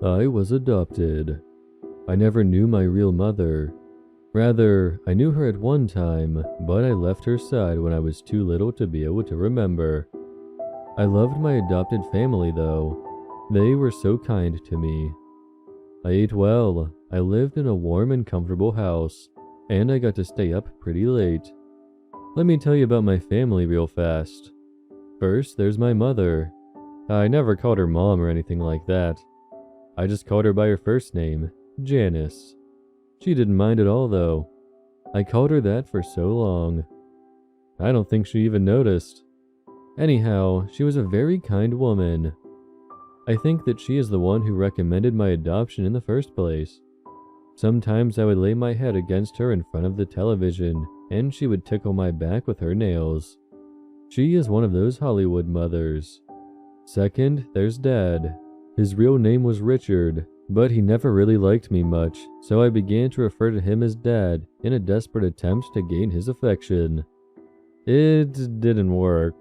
I was adopted. I never knew my real mother. Rather, I knew her at one time, but I left her side when I was too little to be able to remember. I loved my adopted family though. They were so kind to me. I ate well, I lived in a warm and comfortable house, and I got to stay up pretty late. Let me tell you about my family real fast. First, there's my mother. I never called her mom or anything like that. I just called her by her first name, Janice. She didn't mind at all though. I called her that for so long. I don't think she even noticed. Anyhow, she was a very kind woman. I think that she is the one who recommended my adoption in the first place. Sometimes I would lay my head against her in front of the television, and she would tickle my back with her nails. She is one of those Hollywood mothers. Second, there's Dad. His real name was Richard, but he never really liked me much, so I began to refer to him as Dad in a desperate attempt to gain his affection. It didn't work.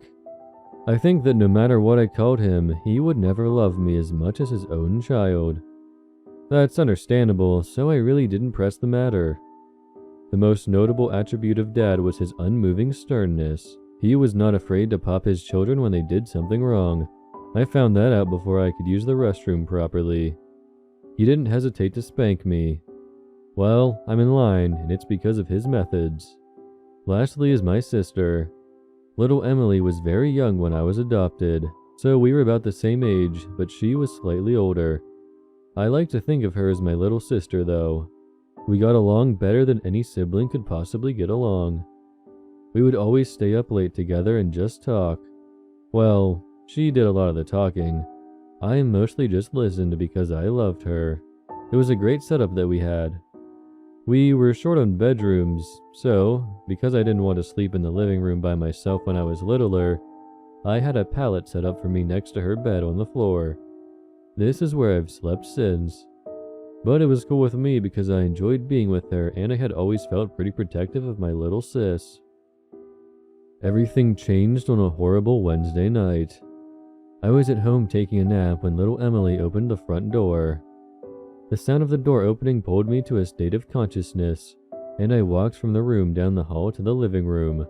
I think that no matter what I called him, he would never love me as much as his own child. That's understandable, so I really didn't press the matter. The most notable attribute of Dad was his unmoving sternness. He was not afraid to pop his children when they did something wrong. I found that out before I could use the restroom properly. He didn't hesitate to spank me. Well, I'm in line, and it's because of his methods. Lastly is my sister. Little Emily was very young when I was adopted, so we were about the same age, but she was slightly older. I like to think of her as my little sister though. We got along better than any sibling could possibly get along. We would always stay up late together and just talk. Well, she did a lot of the talking. I mostly just listened because I loved her. It was a great setup that we had. We were short on bedrooms, so, because I didn't want to sleep in the living room by myself when I was littler, I had a pallet set up for me next to her bed on the floor. This is where I've slept since. But it was cool with me because I enjoyed being with her and I had always felt pretty protective of my little sis. Everything changed on a horrible Wednesday night. I was at home taking a nap when little Emily opened the front door. The sound of the door opening pulled me to a state of consciousness, and I walked from the room down the hall to the living room.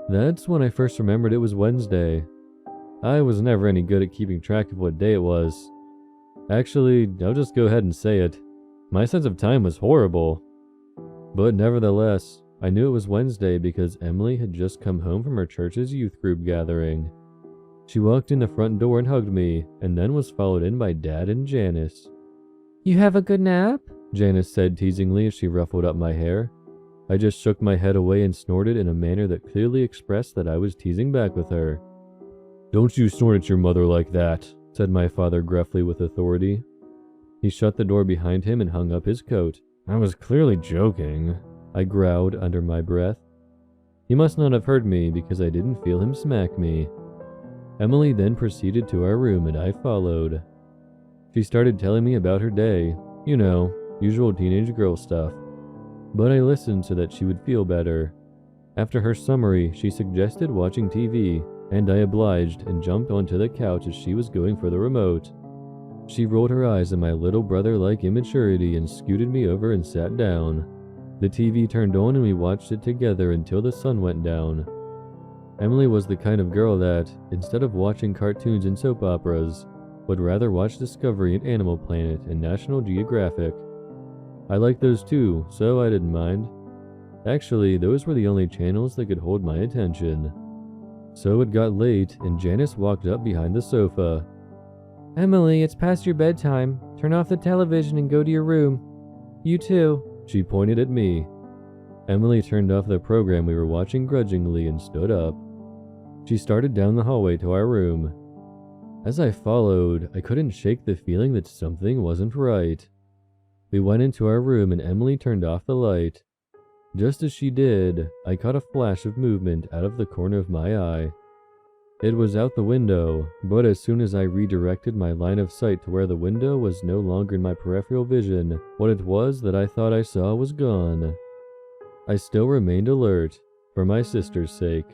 That's when I first remembered it was Wednesday. I was never any good at keeping track of what day it was. Actually, I'll just go ahead and say it. My sense of time was horrible. But nevertheless, I knew it was Wednesday because Emily had just come home from her church's youth group gathering. She walked in the front door and hugged me, and then was followed in by Dad and Janice. "You have a good nap?" Janice said teasingly as she ruffled up my hair. I just shook my head away and snorted in a manner that clearly expressed that I was teasing back with her. "Don't you snort at your mother like that," said my father gruffly with authority. He shut the door behind him and hung up his coat. "I was clearly joking," I growled under my breath. He must not have heard me because I didn't feel him smack me. Emily then proceeded to our room and I followed. She started telling me about her day, you know, usual teenage girl stuff. But I listened so that she would feel better. After her summary, she suggested watching TV, and I obliged and jumped onto the couch as she was going for the remote. She rolled her eyes at my little brother-like immaturity and scooted me over and sat down. The TV turned on and we watched it together until the sun went down. Emily was the kind of girl that, instead of watching cartoons and soap operas, would rather watch Discovery and Animal Planet and National Geographic. I liked those too, so I didn't mind. Actually, those were the only channels that could hold my attention. So it got late and Janice walked up behind the sofa. "Emily, it's past your bedtime. Turn off the television and go to your room. You too." She pointed at me. Emily turned off the program we were watching grudgingly and stood up. She started down the hallway to our room. As I followed, I couldn't shake the feeling that something wasn't right. We went into our room and Emily turned off the light. Just as she did, I caught a flash of movement out of the corner of my eye. It was out the window, but as soon as I redirected my line of sight to where the window was no longer in my peripheral vision, what it was that I thought I saw was gone. I still remained alert, for my sister's sake.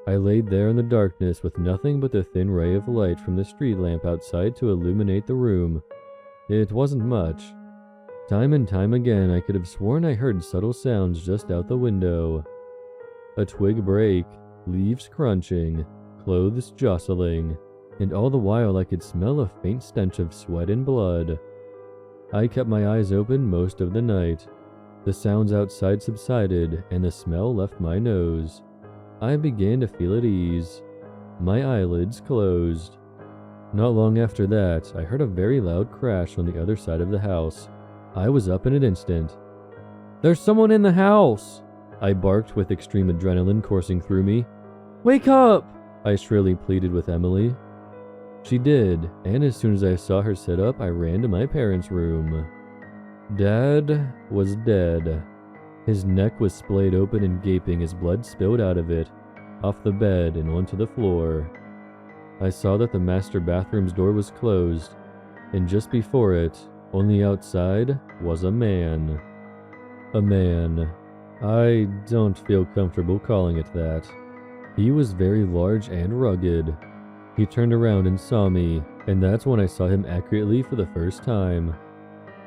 I laid there in the darkness with nothing but the thin ray of light from the street lamp outside to illuminate the room. It wasn't much. Time and time again, I could have sworn I heard subtle sounds just out the window. A twig break, leaves crunching, clothes jostling, and all the while I could smell a faint stench of sweat and blood. I kept my eyes open most of the night. The sounds outside subsided, and the smell left my nose. I began to feel at ease. My eyelids closed. Not long after that, I heard a very loud crash on the other side of the house. I was up in an instant. "There's someone in the house!" I barked with extreme adrenaline coursing through me. "Wake up!" I shrilly pleaded with Emily. She did, and as soon as I saw her sit up, I ran to my parents' room. Dad was dead. His neck was splayed open and gaping as blood spilled out of it, off the bed and onto the floor. I saw that the master bathroom's door was closed, and just before it, on the outside, was a man. A man. I don't feel comfortable calling it that. He was very large and rugged. He turned around and saw me, and that's when I saw him accurately for the first time.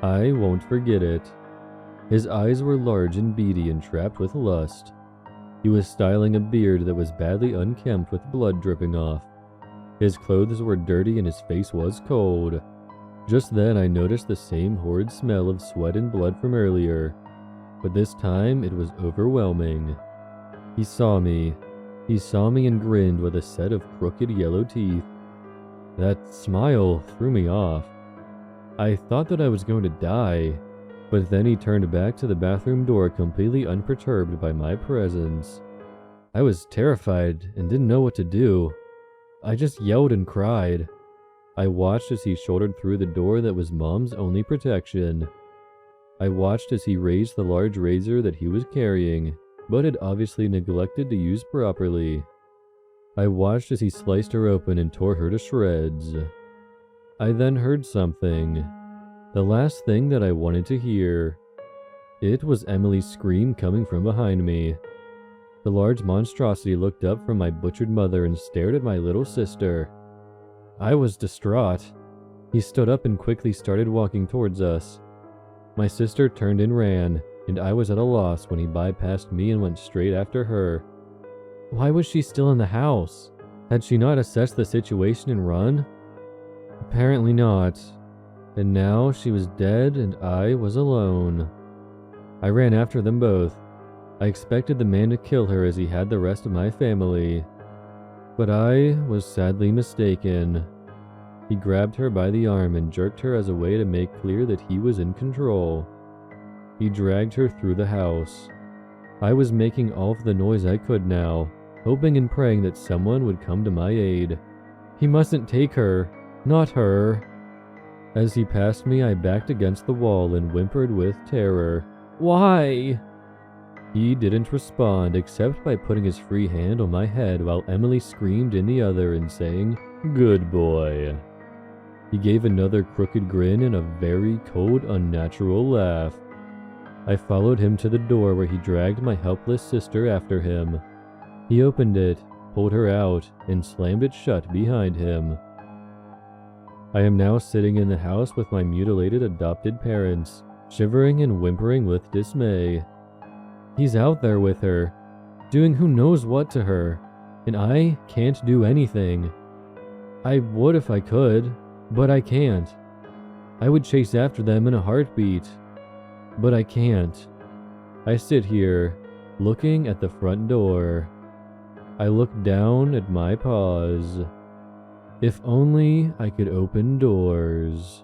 I won't forget it. His eyes were large and beady and trapped with lust. He was styling a beard that was badly unkempt with blood dripping off. His clothes were dirty and his face was cold. Just then I noticed the same horrid smell of sweat and blood from earlier, but this time it was overwhelming. He saw me. He saw me and grinned with a set of crooked yellow teeth. That smile threw me off. I thought that I was going to die, but then he turned back to the bathroom door completely unperturbed by my presence. I was terrified and didn't know what to do. I just yelled and cried. I watched as he shouldered through the door that was Mom's only protection. I watched as he raised the large razor that he was carrying, but had obviously neglected to use properly. I watched as he sliced her open and tore her to shreds. I then heard something. The last thing that I wanted to hear. It was Emily's scream coming from behind me. The large monstrosity looked up from my butchered mother and stared at my little sister. I was distraught. He stood up and quickly started walking towards us. My sister turned and ran, and I was at a loss when he bypassed me and went straight after her. Why was she still in the house? Had she not assessed the situation and run? Apparently not. And now she was dead and I was alone. I ran after them both. I expected the man to kill her as he had the rest of my family. But I was sadly mistaken. He grabbed her by the arm and jerked her as a way to make clear that he was in control. He dragged her through the house. I was making all of the noise I could now, hoping and praying that someone would come to my aid. He mustn't take her. Not her. As he passed me, I backed against the wall and whimpered with terror. Why? He didn't respond except by putting his free hand on my head while Emily screamed in the other and saying, "Good boy." He gave another crooked grin and a very cold, unnatural laugh. I followed him to the door where he dragged my helpless sister after him. He opened it, pulled her out, and slammed it shut behind him. I am now sitting in the house with my mutilated adopted parents, shivering and whimpering with dismay. He's out there with her, doing who knows what to her, and I can't do anything. I would if I could, but I can't. I would chase after them in a heartbeat, but I can't. I sit here, looking at the front door. I look down at my paws. If only I could open doors.